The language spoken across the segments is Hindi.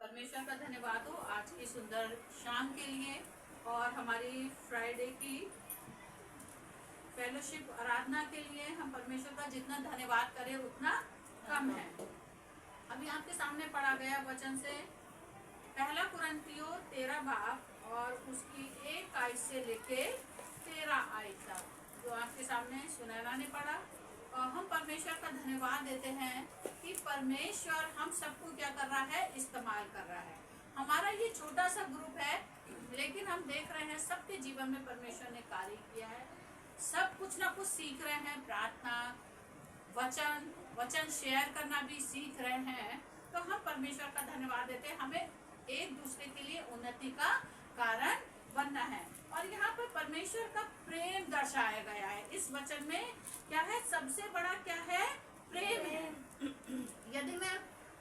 परमेश्वर का धन्यवाद हो आज की सुंदर शाम के लिए और हमारी फ्राइडे की फेलोशिप आराधना के लिए। हम परमेश्वर का जितना धन्यवाद करें उतना कम है। अभी आपके सामने पढ़ा गया वचन से पहला कुरिन्थियों 13 बाब और उसकी 1 आयत से लेके 13 आयत तक जो आपके सामने सुनैना ने पढ़ा। और हम परमेश्वर का धन्यवाद देते हैं कि परमेश्वर हम सबको क्या कर रहा है, इस्तेमाल कर रहा है। हमारा ये छोटा सा ग्रुप है लेकिन हम देख रहे हैं सबके जीवन में परमेश्वर ने कार्य किया है। सब कुछ ना कुछ सीख रहे हैं, प्रार्थना वचन शेयर करना भी सीख रहे हैं। तो हम परमेश्वर का धन्यवाद देते हैं। हमें एक दूसरे के लिए उन्नति का कारण बनना है। और यहाँ पर परमेश्वर का प्रेम दर्शाया गया है। इस वचन में क्या है, सबसे बड़ा क्या है, प्रेम है। यदि मैं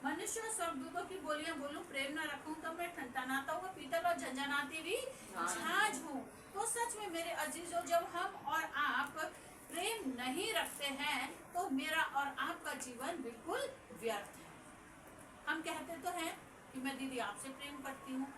मनुष्य और स्वर्गदूतों की बोलियां बोलूं, प्रेम न रखूं तो मैं ठनठनाता हुआ पीतल और झंझनाती हुई झांझ हूँ। तो सच में मेरे अजीजों, जब हम और आप प्रेम नहीं रखते हैं तो मेरा और आपका जीवन बिल्कुल व्यर्थ है। हम कहते तो हैं कि मैं दीदी आपसे प्रेम करती हूँ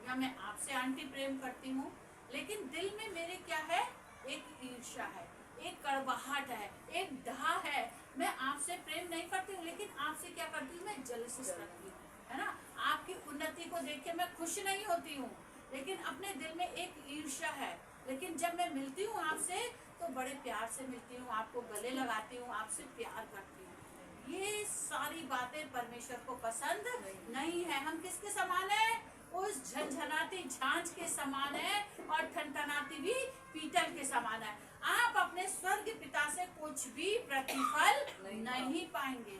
या मैं आपसे आंटी प्रेम करती हूँ, लेकिन दिल में मेरे क्या है, एक ईर्ष्या है, एक कड़वाहट है, एक डहा है। मैं आपसे प्रेम नहीं करती हूँ लेकिन आपसे क्या करती हूँ, मैं जेलसी रखती हूँ, है ना। आपकी उन्नति को देख के मैं खुश नहीं होती हूँ लेकिन अपने दिल में एक ईर्ष्या है। लेकिन जब मैं मिलती हूँ आपसे तो बड़े प्यार से मिलती हूँ, आपको गले लगाती हूँ, आपसे प्यार करती हूँ। ये सारी बातें परमेश्वर को पसंद नहीं है। हम किसके समान है, उस झंझनाती झांझ के समान है और ठनठनाती भी पीतल के समान है। आप अपने स्वर्ग पिता से कुछ भी प्रतिफल नहीं पाएंगे।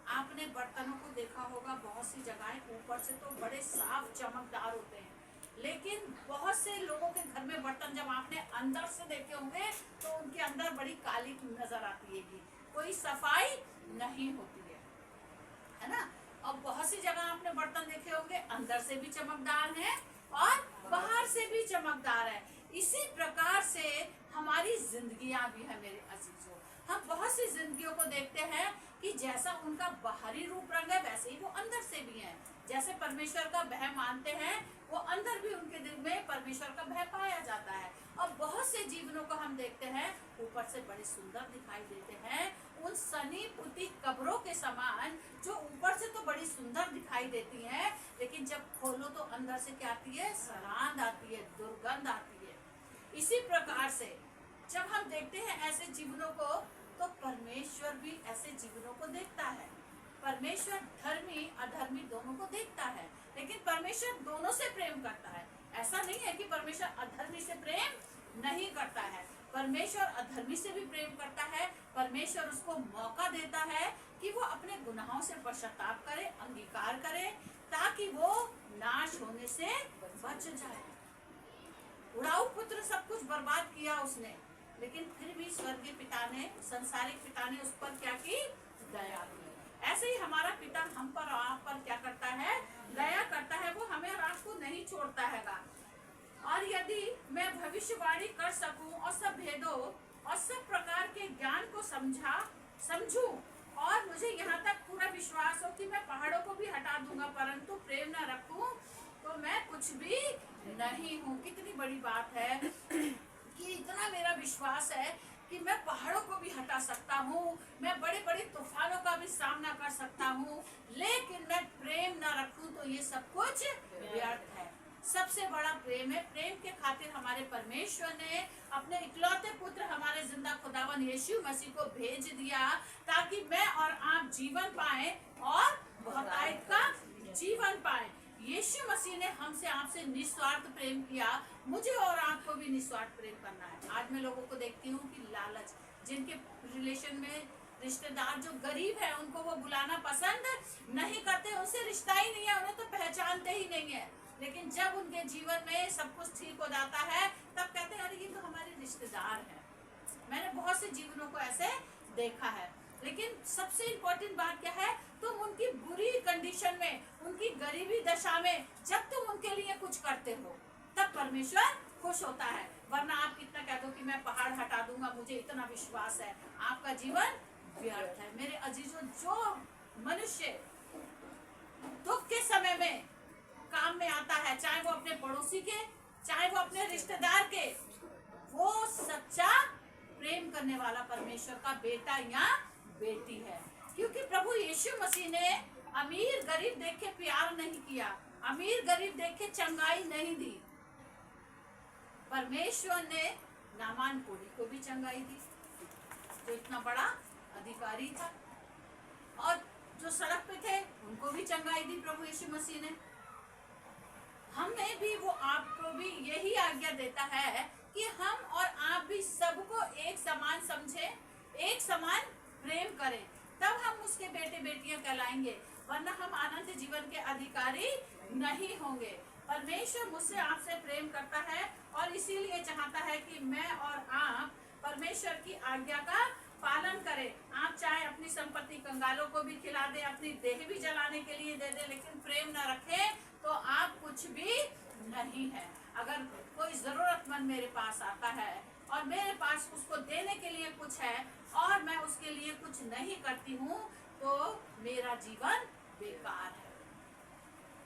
आपने बर्तनों को देखा होगा, बहुत सी जगहें ऊपर से तो बड़े साफ चमकदार होते हैं, लेकिन बहुत से लोगों के घर में बर्तन जब आपने अंदर से देखे होंगे तो उनके अंदर बड़ी काली नजर आती है, कोई सफाई नहीं होती है ना। और बहुत सी जगह आपने बर्तन देखे होंगे, अंदर से भी चमकदार है और बाहर से भी चमकदार है। इसी प्रकार से हमारी जिंदगियां भी है मेरे अजीजों। हम बहुत सी जिंदगियों को देखते हैं कि जैसा उनका बाहरी रूप रंग है वैसे ही वो अंदर से भी है। जैसे परमेश्वर का भय मानते हैं, वो अंदर भी उनके दिल में परमेश्वर का भय पाया जाता है। और बहुत से जीवनों को हम देखते हैं, ऊपर से बड़े सुंदर दिखाई देते हैं, उन सनी पुती कब्रों के समान जो ऊपर से तो बड़ी सुंदर दिखाई देती हैं, लेकिन जब खोलो तो अंदर से क्या आती है, सड़ांध आती है, दुर्गंध आती है। इसी प्रकार से जब हम देखते हैं ऐसे जीवनों को, तो परमेश्वर भी ऐसे जीवनों को देखता है। परमेश्वर धर्मी अधर्मी दोनों को देखता है, लेकिन परमेश्वर दोनों से प्रेम करता है। ऐसा नहीं है कि परमेश्वर अधर्मी से प्रेम नहीं करता है, परमेश्वर अधर्मी से भी प्रेम करता है। परमेश्वर उसको मौका देता है कि वो अपने गुनाहों से पश्चाताप करे, अंगीकार करे, ताकि वो नाश होने से बच जाए। उड़ाऊ पुत्र सब कुछ बर्बाद किया उसने, लेकिन फिर भी स्वर्गीय पिता ने, संसारिक पिता ने उस पर क्या की, दया की। ऐसे ही हमारा पिता हम पर और आप पर क्या करता है, दया करता है। वो हमें और आपको नहीं छोड़ता हैगा। और यदि मैं भविष्यवाणी कर सकूं और सब भेदों और सब प्रकार के ज्ञान को समझूं और मुझे यहाँ तक पूरा विश्वास हो कि मैं पहाड़ों को भी हटा दूंगा, परंतु प्रेम न रखूं तो मैं कुछ भी नहीं हूँ। कितनी बड़ी बात है कि इतना मेरा विश्वास है कि मैं पहाड़ों को भी हटा सकता हूँ, मैं बड़े बड़े तूफानों का भी सामना कर सकता हूँ, लेकिन मैं प्रेम न रखूं तो ये सब कुछ व्यर्थ है। सबसे बड़ा प्रेम है। प्रेम के खातिर हमारे परमेश्वर ने अपने इकलौते पुत्र हमारे जिंदा खुदावन यीशु मसीह को भेज दिया, ताकि मैं और आप जीवन पाए और बहुतायत का जीवन पाए। यीशु मसीह ने हमसे आपसे निस्वार्थ प्रेम किया, मुझे और आपको भी निस्वार्थ प्रेम करना है। आज मैं लोगों को देखती हूँ कि लालच, जिनके रिलेशन में रिश्तेदार जो गरीब है उनको वो बुलाना पसंद नहीं करते, उनसे रिश्ता ही नहीं है, उन्हें तो पहचानते ही नहीं है। लेकिन जब उनके जीवन में सब कुछ ठीक हो जाता है तब कहते हैं अरे ये तो हमारे रिश्तेदार है। मैंने बहुत से जीवनों को ऐसे देखा है। लेकिन सबसे इम्पोर्टेंट बात क्या है, तुम उनकी बुरी कंडीशन में, उनकी गरीबी दशा में जब तुम उनके लिए कुछ करते हो तब परमेश्वर खुश होता है। वरना आप कितना कह दो कि मैं पहाड़ हटा दूंगा, मुझे इतना विश्वास है, आपका जीवन व्यर्थ है। मेरे अजीजों, जो मनुष्य दुख के समय में पड़ोसी के, चाहे वो अपने रिश्तेदार के, वो सच्चा प्रेम करने वाला परमेश्वर का बेटा या बेटी है। क्योंकि प्रभु यीशु मसीह ने अमीर गरीब देख के प्यार नहीं किया, अमीर गरीब देख के चंगाई नहीं दी। परमेश्वर ने नामान कोढ़ी को भी चंगाई दी, जो इतना बड़ा अधिकारी था, और जो सड़क पे थे उनको भी चंगाई दी प्रभु यीशु मसीह ने। हमें भी वो आपको भी यही आज्ञा देता है कि हम और आप भी सबको एक समान समझे, एक समान प्रेम करें, तब हम उसके बेटे बेटियां कहलाएंगे, वरना हम अनंत जीवन के अधिकारी नहीं होंगे। परमेश्वर मुझसे आपसे प्रेम करता है और इसीलिए चाहता है कि मैं और आप परमेश्वर की आज्ञा का पालन करें। आप चाहे अपनी संपत्ति कंगालों को भी खिला दे, अपनी देह भी जलाने के लिए दे दे, लेकिन प्रेम न रखें तो आप कुछ भी नहीं है। अगर कोई जरूरतमंद मेरे पास आता है और मेरे पास उसको देने के लिए कुछ है और मैं उसके लिए कुछ नहीं करती हूँ, तो मेरा जीवन बेकार है।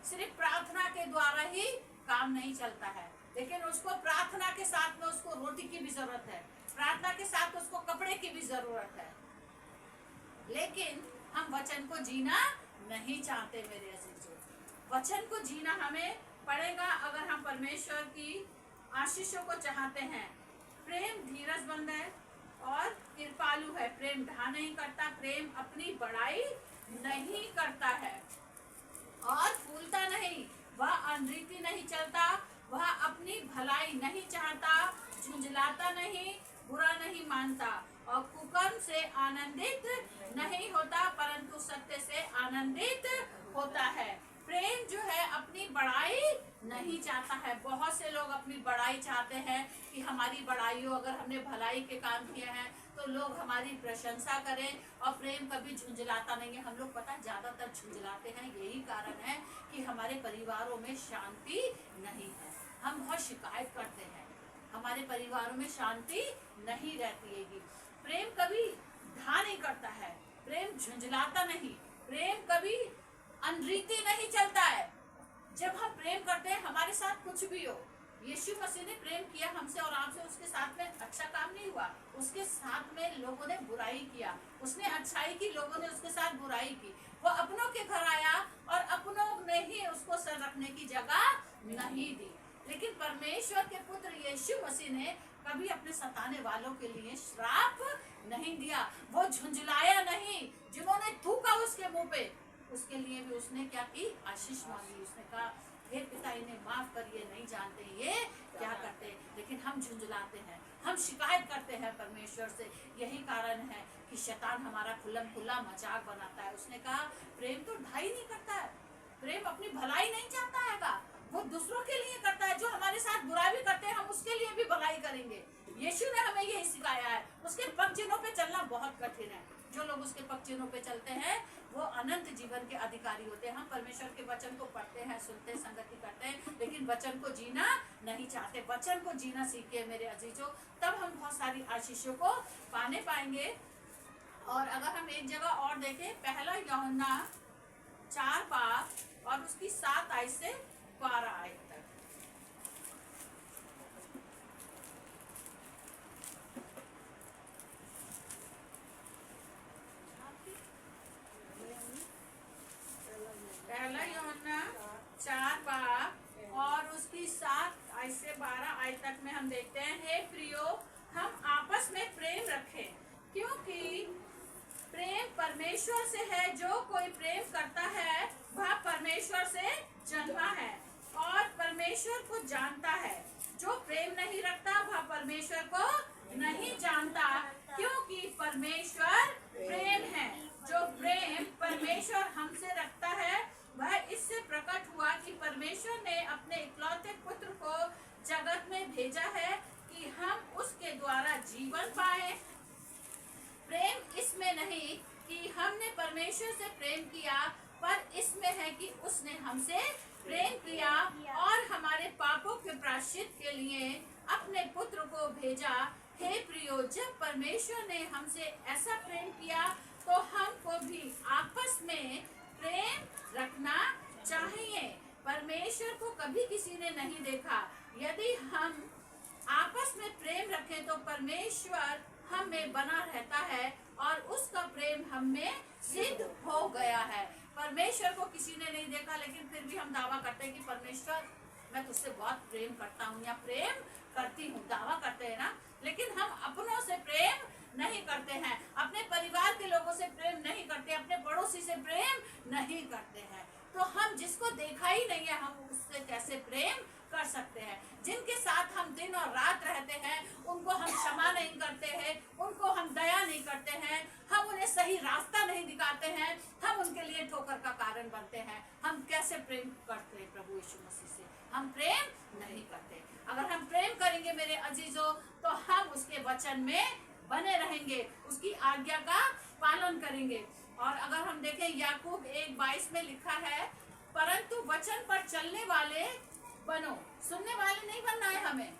सिर्फ प्रार्थना के द्वारा ही काम नहीं चलता है, लेकिन उसको प्रार्थना के साथ में उसको रोटी की भी जरूरत है, प्रार्थना के साथ उसको कपड़े की भी जरूरत है। लेकिन हम वचन को जीना नहीं चाहते मेरे अजीजों। वचन को जीना हमें पड़ेगा अगर हम परमेश्वर की आशीषों को चाहते हैं। प्रेम धीरजमंद है और कृपालु है, प्रेम ढा नहीं करता, प्रेम अपनी बड़ाई नहीं करता है और फूलता नहीं, वह अनरीति नहीं चलता, वह अपनी भलाई नहीं चाहता, झुंझलाता नहीं, बुरा नहीं मानता और कुकर्म से आनंदित नहीं होता, परंतु सत्य से आनंदित होता है। प्रेम जो है अपनी बड़ाई नहीं चाहता है। बहुत से लोग अपनी बड़ाई चाहते हैं कि हमारी बड़ाई हो, अगर हमने भलाई के काम किए हैं तो लोग हमारी प्रशंसा करें, और प्रेम कभी झुंझलाता नहीं है। हम लोग पता ज्यादातर झुंझलाते हैं, यही कारण है कि हमारे परिवारों में शांति नहीं है। हम बहुत शिकायत करते हैं, हमारे परिवारों में शांति नहीं रहती है। प्रेम कभी ढा नहीं करता है, प्रेम झुंझलाता नहीं, प्रेम कभी अनरीति नहीं चलता है। जब हम प्रेम करते हैं, हमारे साथ कुछ भी हो, यीशु मसीह ने प्रेम किया हमसे और आपसे, उसके साथ में अच्छा काम नहीं हुआ, उसके साथ में लोगों ने बुराई किया, उसने अच्छाई की, लोगों ने उसके साथ बुराई की। वो अपनों के घर आया और अपनों ने ही उसको सर रखने की जगह नहीं दी। लेकिन परमेश्वर के पुत्र यीशु मसीह ने कभी अपने सताने वालों के लिए श्राप नहीं दिया, वो झुंझलाया नहीं। जिन्होंने थूका उसके मुंह पे, उसके लिए भी उसने क्या की? आशीष मांगी। उसने कहा, हे पिता, इन्हें माफ कर, ये नहीं जानते ये क्या करते। लेकिन हम झुंझलाते हैं, हम शिकायत करते हैं परमेश्वर से। यही कारण है कि शैतान हमारा खुल्लम खुल्ला मजाक बनाता है। उसने कहा, प्रेम तो ढाई नहीं करता है, प्रेम अपनी भलाई नहीं चाहता है, वो दूसरों के लिए करता है। जो हमारे साथ बुरा भी करते हैं, हम उसके लिए भी भलाई करेंगे। यीशु ने हमें यही सिखाया है। उसके पग चिन्हों पे चलना बहुत कठिन है। जो लोग उसके पग चिन्हों पे चलते हैं वो अनंत जीवन के अधिकारी होते हैं। हम परमेश्वर के वचन को पढ़ते हैं, सुनते हैं, संगति करते हैं, लेकिन वचन को जीना नहीं चाहते। वचन को जीना सीखिए मेरे अजीजों, तब हम बहुत सारी आशीषों को पाने पाएंगे। और अगर हम एक जगह और देखें, पहला यूहन्ना 4 और उसकी 7 आयत से 12 आयत तक। पहला यूहन्ना 4 और उसकी 7 आयत से 12 आयत तक में हम देखते हैं, हे प्रियो, हम आपस में प्रेम रखें, क्योंकि प्रेम परमेश्वर से है। जो कोई प्रेम करता है वह परमेश्वर से जन्मा है और परमेश्वर को जानता है। जो प्रेम नहीं रखता वह परमेश्वर को नहीं जानता, क्योंकि परमेश्वर प्रेम है। जो प्रेम परमेश्वर हमसे रखता है वह इससे प्रकट हुआ कि परमेश्वर ने अपने इकलौते पुत्र को जगत में भेजा है कि हम उसके द्वारा जीवन पाए। प्रेम इसमें नहीं कि हमने परमेश्वर से प्रेम किया, पर इसमें है कि उसने हमसे प्रेम किया और हमारे पापों के प्रायश्चित के लिए अपने पुत्र को भेजा। हे प्रियो, जब परमेश्वर ने हमसे ऐसा प्रेम किया तो हमको भी आपस में प्रेम रखना चाहिए। परमेश्वर परमेश्वर को कभी किसी ने नहीं देखा। यदि हम आपस में प्रेम रखें तो परमेश्वर हम में बना रहता है और उसका प्रेम हम में सिद्ध हो गया है। परमेश्वर को किसी ने नहीं देखा, लेकिन फिर भी हम दावा करते हैं कि परमेश्वर मैं तुझसे बहुत प्रेम करता हूँ या प्रेम करती हूँ, दावा करते हैं ना। लेकिन हम अपनों से प्रेम नहीं करते हैं, अपने परिवार के लोगों से प्रेम नहीं करते, अपने पड़ोसी से प्रेम नहीं करते हैं। तो हम जिसको देखा ही नहीं है हम उससे कैसे प्रेम कर सकते हैं? जिनके साथ हम दिन और रात रहते हैं उनको हम क्षमा नहीं करते हैं, उनको हम दया नहीं करते हैं, हम उन्हें सही रास्ता नहीं दिखाते हैं, हम उनके लिए ठोकर का कारण बनते हैं। हम कैसे प्रेम करते हैं प्रभु यीशु मसीह से? हम प्रेम नहीं करते। अगर हम प्रेम करेंगे मेरे अजीजों तो हम उसके वचन में बने रहेंगे, उसकी आज्ञा का पालन करेंगे। और अगर हम देखें याकूब 1:22 में लिखा है, परंतु वचन पर चलने वाले बनो। सुनने वाले नहीं बनना है हमें,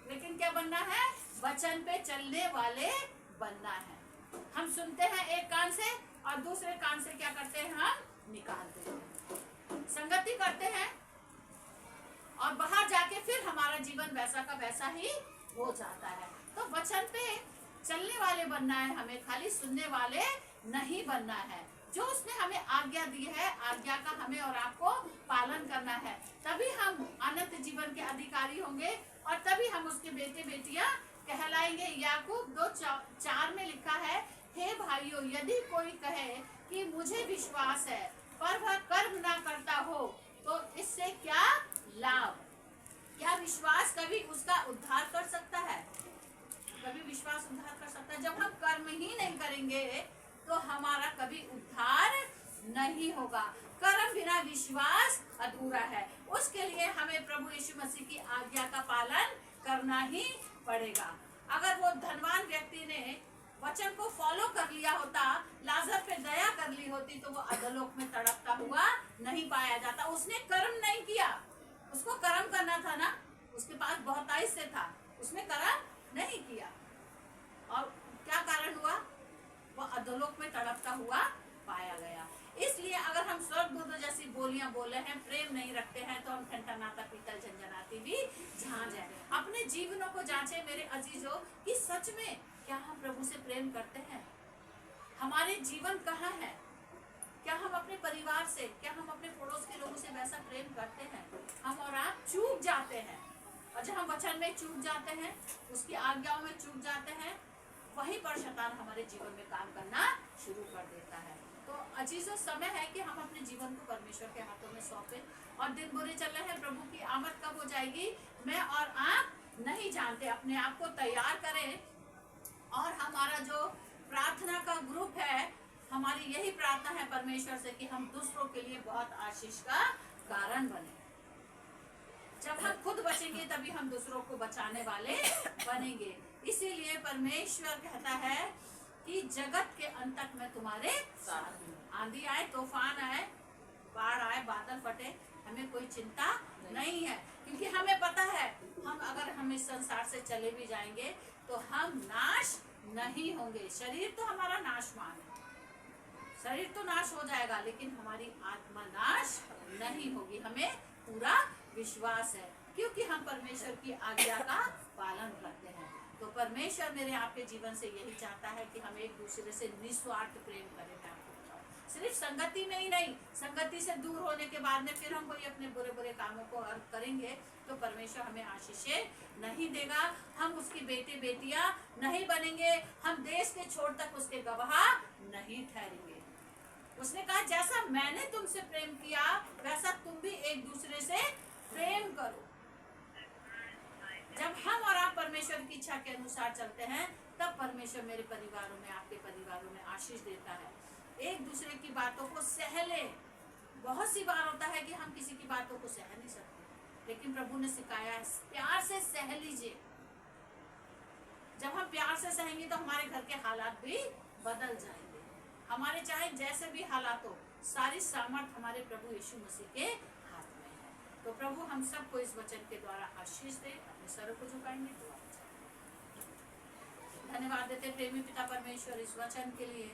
लेकिन क्या बनना है? वचन पे चलने वाले बनना है। हम सुनते हैं एक कान से और दूसरे कान से क्या करते हैं? हम निकालते हैं, संगति करते हैं और बाहर जाके फिर हमारा जीवन वैसा का वैसा ही हो जाता है। तो वचन पे चलने वाले बनना है हमें, खाली सुनने वाले नहीं बनना है। जो उसने हमें आज्ञा दी है, आज्ञा का हमें और आपको पालन करना है, तभी हम अनंत जीवन के अधिकारी होंगे और तभी हम उसके बेटे बेटियां कहलाएंगे। याकूब 2:4 में लिखा है, हे भाइयों, यदि कोई कहे कि मुझे विश्वास है पर वह कर्म ना करता हो तो इससे क्या लाभ? क्या विश्वास कभी उसका उद्धार कर सकता है? कभी विश्वास उद्धार कर सकता है? जब हम कर्म ही नहीं करेंगे तो हमारा कभी उद्धार नहीं होगा। कर्म बिना विश्वास अधूरा है। उसके लिए हमें प्रभु यीशु मसीह की आज्ञा का पालन करना ही पड़ेगा। अगर वो धनवान व्यक्ति ने वचन को फॉलो कर लिया होता, लाजर पे दया कर ली होती, तो वो अधोलोक में तड़पता हुआ नहीं पाया जाता। उसने कर्म नहीं किया, उसको कर्म करना था ना, उसके पास बहुत आयुष्य था, उसने कर्म नहीं किया और क्या कारण हुआ? वो अधोलोक में तड़पता हुआ पाया गया। इसलिए अगर हम स्वर्गदूत जैसी बोलियां बोले हैं, प्रेम नहीं रखते हैं, तो हम ठनठनाता पीतल झंझनाती भी झांझ है। अपने जीवनों को जांचें मेरे अजीजों कि सच में क्या हम प्रभु से प्रेम करते हैं? हमारे जीवन कहाँ है? क्या हम अपने परिवार से, क्या हम अपने पड़ोस के लोगों से वैसा प्रेम करते हैं? हम और आप चूक जाते हैं, और जब हम वचन में चूक जाते हैं, उसकी आज्ञाओं में चूक जाते हैं, वहीं पर शैतान हमारे जीवन में काम करना शुरू कर देता है। तो अजीजों, समय है कि हम अपने जीवन को परमेश्वर के हाथों में सौंपें। और दिन बुरे चल रहे हैं, प्रभु की आमद कब हो जाएगी मैं और आप नहीं जानते। अपने आप को तैयार करें। और हमारा जो प्रार्थना का ग्रुप है, हमारी यही प्रार्थना है परमेश्वर से कि हम दूसरों के लिए बहुत आशीष का कारण बने। जब हम खुद बचेंगे तभी हम दूसरों को बचाने वाले बनेंगे। इसीलिए परमेश्वर कहता है कि जगत के अंत तक मैं तुम्हारे साथ हूँ। आंधी आए, तूफान आए, बाढ़ आए, बादल फटे, हमें कोई चिंता नहीं है, क्योंकि हमें पता है हम इस संसार से चले भी जाएंगे तो हम नाश नहीं होंगे। शरीर तो हमारा नाशवान है, शरीर तो नाश हो जाएगा, लेकिन हमारी आत्मा नाश नहीं होगी। हमें पूरा विश्वास है, क्योंकि हम परमेश्वर की आज्ञा का पालन करते हैं। तो परमेश्वर मेरे आपके जीवन से यही चाहता है कि हम एक दूसरे से निस्वार्थ प्रेम करें। सिर्फ संगति में ही नहीं, संगति से दूर होने के बाद में फिर हम कोई अपने बुरे बुरे कामों को करेंगे तो परमेश्वर हमें आशीषें नहीं देगा। हम उसकी बेटे बेटियां नहीं बनेंगे, हम देश के छोर तक उसके गवाह नहीं ठहरेंगे। उसने कहा, जैसा मैंने तुमसे प्रेम किया वैसा तुम भी एक दूसरे से प्रेम करो। जब हम और आप परमेश्वर की इच्छा के अनुसार चलते हैं, तब परमेश्वर मेरे परिवारों में, आपके परिवारों में आशीष देता है। एक दूसरे की बातों को सह ले। बहुत सी बार होता है कि हम किसी की बातों को सह नहीं सकते, लेकिन प्रभु ने सिखाया है प्यार से सह लीजिए। जब हम प्यार से सहेंगे तो हमारे घर के हालात भी बदल जाएंगे। हमारे चाहे जैसे भी हालात हो, सारी सामर्थ हमारे प्रभु यीशु मसीह के हाथ में है। तो प्रभु हम सबको इस वचन के द्वारा आशीष दे। अपने सर को झुकाएंगे तो धन्यवाद देते प्रेमी पिता परमेश्वर इस वचन के लिए।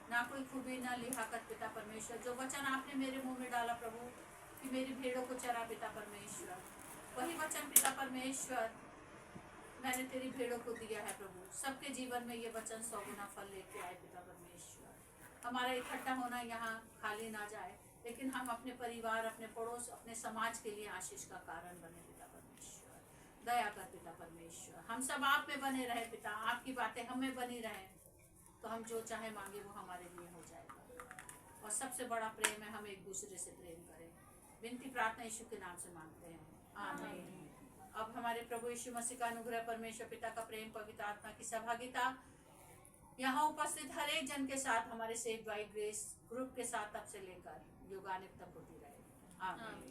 ना कोई खूबी ना लिहाकत पिता परमेश्वर, जो वचन आपने मेरे मुंह में डाला प्रभु, कि मेरी भेड़ों को चरा पिता परमेश्वर। वही वचन पिता परमेश्वर मैंने तेरी भेड़ों को दिया है प्रभु। सबके जीवन में ये वचन 100 गुना फल लेके आए पिता परमेश्वर। हमारा इकट्ठा होना यहाँ खाली ना जाए, लेकिन हम अपने परिवार, अपने पड़ोस, अपने समाज के लिए आशीष का कारण बने पिता परमेश्वर। दया कर पिता परमेश्वर, हम सब आप में बने रहे पिता, आपकी बातें हमें बनी रहे, तो हम जो चाहे मांगे वो हमारे लिए हो जाएगा। और सबसे बड़ा प्रेम है हम एक दूसरे से प्रेम करें। विनती प्रार्थना यीशु के नाम से मांगते हैं, आमीन। अब हमारे प्रभु यीशु मसीह का अनुग्रह, परमेश्वर पिता का प्रेम, पवित्र आत्मा की सहभागिता यहाँ उपस्थित हर एक जन के साथ, हमारे सेव बाई ग्रेस ग्रुप के साथ अब से लेकर युगानिक तक होती रहे, आमीन।